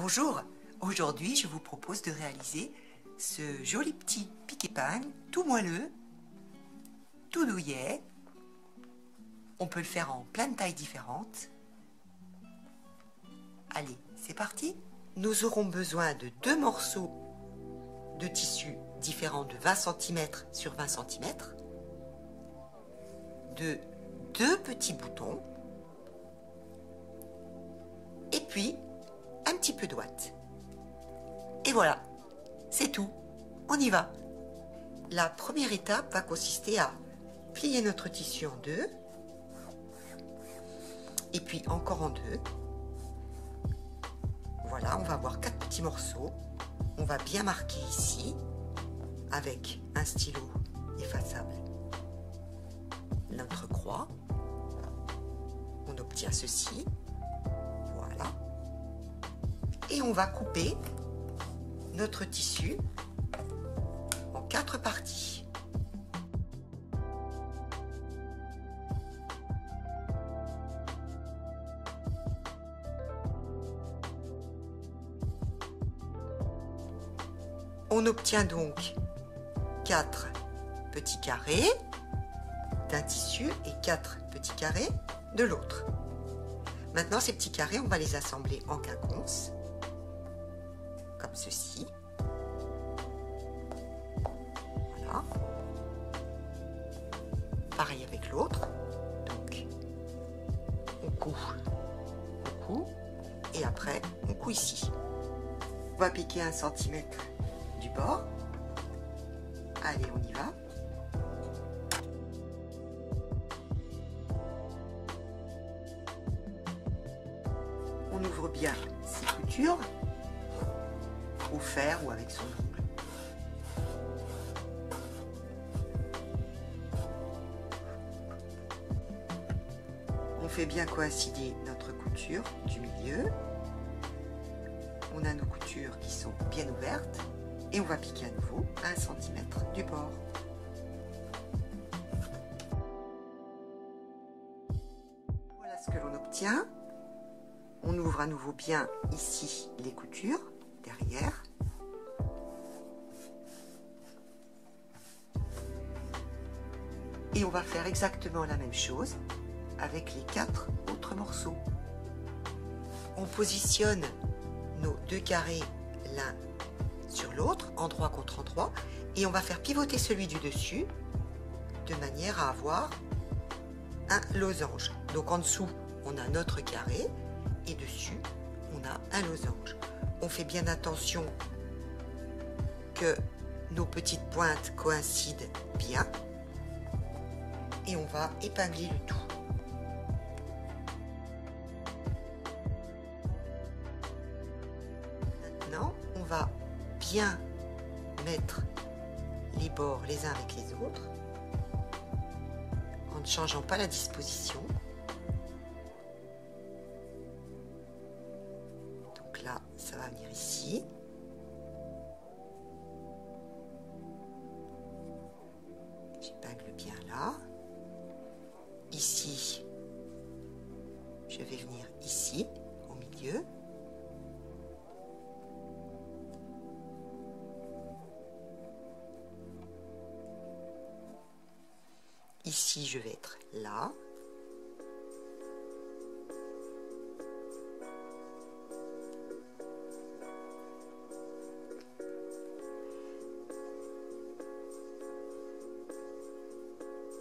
Bonjour, aujourd'hui je vous propose de réaliser ce joli petit pique-épingle tout moelleux, tout douillet. On peut le faire en plein de tailles différentes. Allez, c'est parti. Nous aurons besoin de 2 morceaux de tissu différents de 20 cm sur 20 cm, de 2 petits boutons et puis un petit peu d'ouate. Et voilà, c'est tout, on y va. La première étape va consister à plier notre tissu en deux, et puis encore en deux. Voilà, on va avoir 4 petits morceaux. On va bien marquer ici, avec un stylo effaçable, notre croix. On obtient ceci, voilà. Et on va couper notre tissu en 4 parties. On obtient donc 4 petits carrés d'un tissu et 4 petits carrés de l'autre. Maintenant, ces petits carrés, on va les assembler en quinconce, comme ceci. Voilà. Pareil avec l'autre. Donc, on coud, et après, on coud ici. On va piquer 1 cm du bord. Allez, on y va. On ouvre bien 6 coutures, au fer ou avec son ongle. On fait bien coïncider notre couture du milieu. On a nos coutures qui sont bien ouvertes et on va piquer à nouveau 1 cm du bord. Voilà ce que l'on obtient. On ouvre à nouveau bien ici les coutures derrière. Et on va faire exactement la même chose avec les 4 autres morceaux. On positionne nos 2 carrés l'un sur l'autre, endroit contre endroit, et on va faire pivoter celui du dessus de manière à avoir un losange. Donc en dessous, on a notre carré et dessus, on a un losange. On fait bien attention que nos petites pointes coïncident bien et on va épingler le tout. Maintenant, on va bien mettre les bords les uns avec les autres en ne changeant pas la disposition. Donc là, ça va venir ici. J'épingle bien là. Ici, je vais venir ici, au milieu. Ici, je vais être là.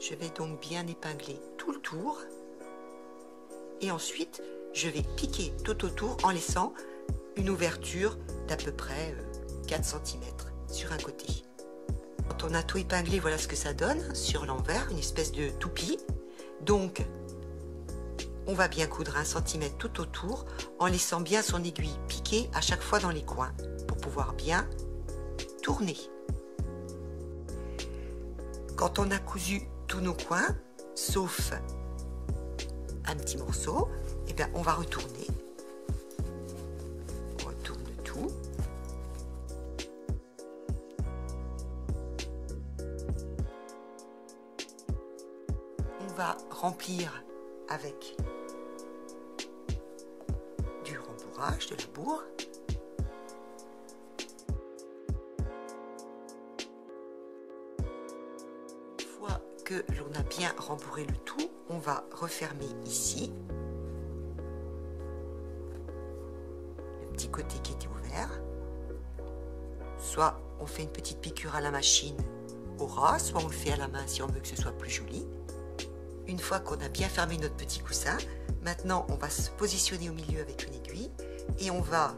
Je vais donc bien épingler tout le tour. Et ensuite, je vais piquer tout autour en laissant une ouverture d'à peu près 4 cm sur un côté. Quand on a tout épinglé, voilà ce que ça donne sur l'envers, une espèce de toupie. Donc, on va bien coudre 1 cm tout autour en laissant bien son aiguille piquer à chaque fois dans les coins pour pouvoir bien tourner. Quand on a cousu tous nos coins, sauf un petit morceau, et bien on va retourner. On retourne tout. On va remplir avec du rembourrage, de la bourre. que l'on a bien rembourré le tout, on va refermer ici le petit côté qui était ouvert. Soit on fait une petite piqûre à la machine au ras, soit on le fait à la main si on veut que ce soit plus joli. Une fois qu'on a bien fermé notre petit coussin, maintenant on va se positionner au milieu avec une aiguille et on va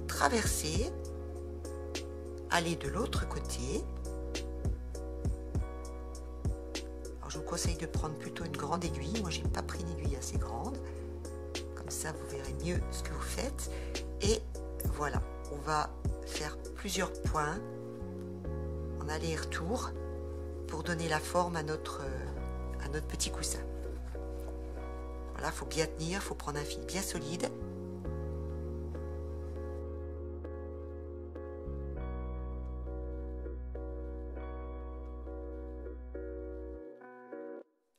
traverser, aller de l'autre côté. Alors je vous conseille de prendre plutôt une grande aiguille. Moi j'ai pas pris une aiguille assez grande. Comme ça vous verrez mieux ce que vous faites. Et voilà, on va faire plusieurs points en aller-retour pour donner la forme à notre petit coussin. Voilà, il faut bien tenir, il faut prendre un fil bien solide.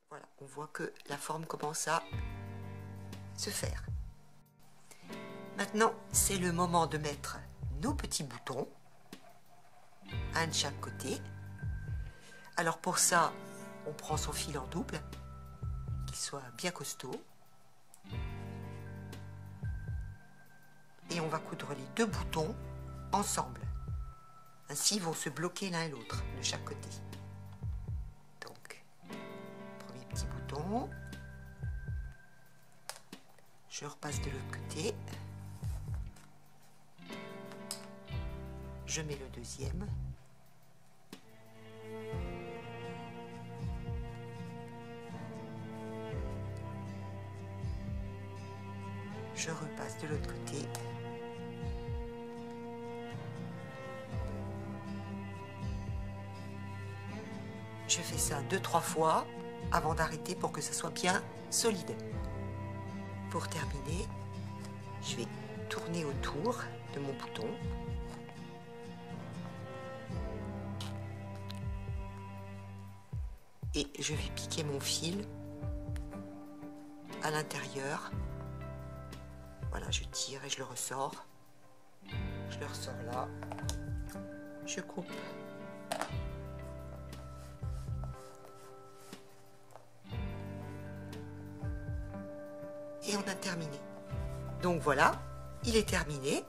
Voilà, on voit que la forme commence à se faire. Maintenant, c'est le moment de mettre nos petits boutons, un de chaque côté. Alors pour ça, on prend son fil en double, qu'il soit bien costaud. Et on va coudre les deux boutons ensemble. Ainsi, ils vont se bloquer l'un et l'autre de chaque côté. Donc, premier petit bouton. Je repasse de l'autre côté. Je mets le deuxième. Je repasse de l'autre côté. Je fais ça 2-3 fois avant d'arrêter pour que ça soit bien solide. Pour terminer, je vais tourner autour de mon bouton. Et je vais piquer mon fil à l'intérieur. Voilà, je tire et je le ressors. Je le ressors là. Je coupe. Et on a terminé. Donc voilà, il est terminé.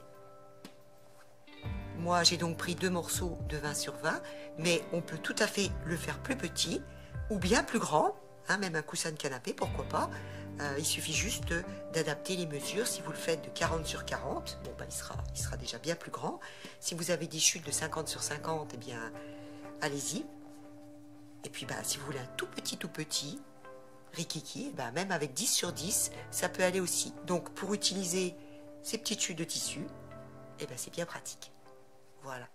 Moi, j'ai donc pris 2 morceaux de 20 sur 20, mais on peut tout à fait le faire plus petit ou bien plus grand, hein, même un coussin de canapé, pourquoi pas. Il suffit juste d'adapter les mesures. Si vous le faites de 40 sur 40, bon, ben, il sera déjà bien plus grand. Si vous avez des chutes de 50 sur 50, eh bien, allez-y. Et puis, ben, si vous voulez un tout petit, rikiki, ben, même avec 10 sur 10, ça peut aller aussi. Donc, pour utiliser ces petites chutes de tissu, eh ben, c'est bien pratique. Voilà.